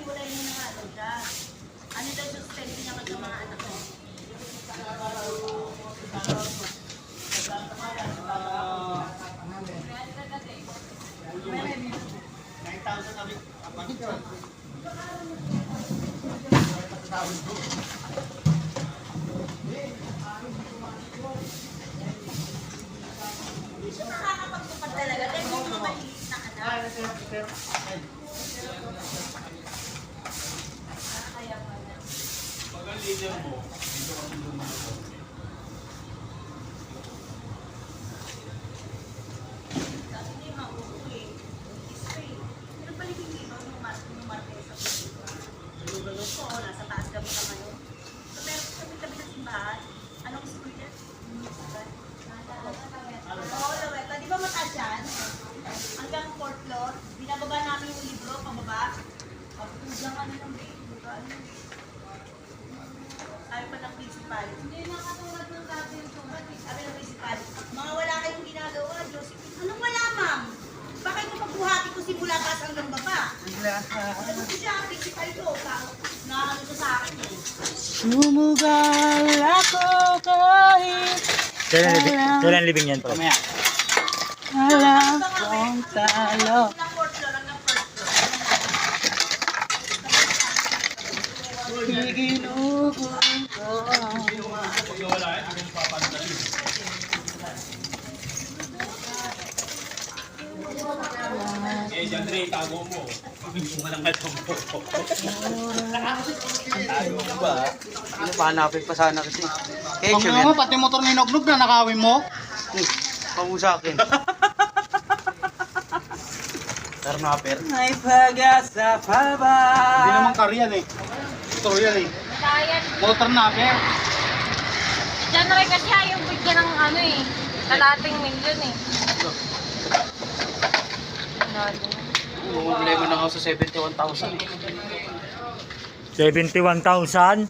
Wala yung mga ano siya. Ano daw suspense niya sa mga anak ko? Nakakapagpapad talaga. Dahil yung mga maliit na anak. Pag ang leader mo, dito ka nung lumakas. Hindi mauuwi. Spray. Pero balik yung iba nung martes sa pagkito. Lugalo ko, nasa taas kami ka ngayon. So, meron kami kami sa simbahan. Anong school yan? Oo, Laweta. Di ba mataas yan? Hanggang 4th floor. Binababa namin yung libro, pababa. Pagpudyang kami ng sabi pa ng principal. Hindi nakatulad ng sabi yung sumat. Sabi ng principal, mga wala kayong ginagawa, Josephine. Anong wala, ma'am? Bakit mo pagbuhati ko simula taas hanggang baba? Ano ko siya, principal ko. Na ano siya sa akin eh. Sumugal ako kahit Kailan living yan pa? mamaya. Alam kong talo. Hanggang 4th floor, hanggang 1st floor. Iginugol ko. Pag nawala yan, akin papandali. Eh, dyan rin, tago mo. Yung walang alam mo. Tayo ba? Ano pa hanapin pa sana kasi. Pag mo, pati motor na inugnog na nakawin mo. Pangu sa akin. Tarnaper. May pag-asa pa ba? Hindi naman car yan eh. Ito yan eh. Kaya, Motor na per. dyan rin kasi yung bigyan ng ano eh, kalating milyon eh. Problema na ako sa 71,000 eh. 71,000?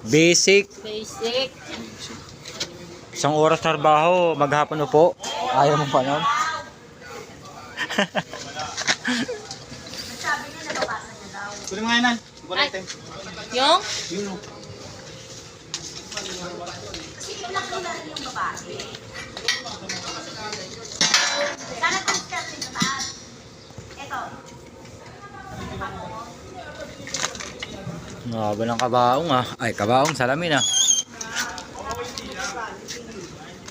Basic. Basic. Isang oras trabaho, maghapon upo. Ayaw mo pa nun? Sabi niya, nababasa niya daw. Kunin mo nga yan. Bulletin. Yung? Yun o. Kasi yung laki na rin yung babae. Sana kung siya sa taas. Ito. Haba ng kabaong ah. Ay, kabaong, salamin ah.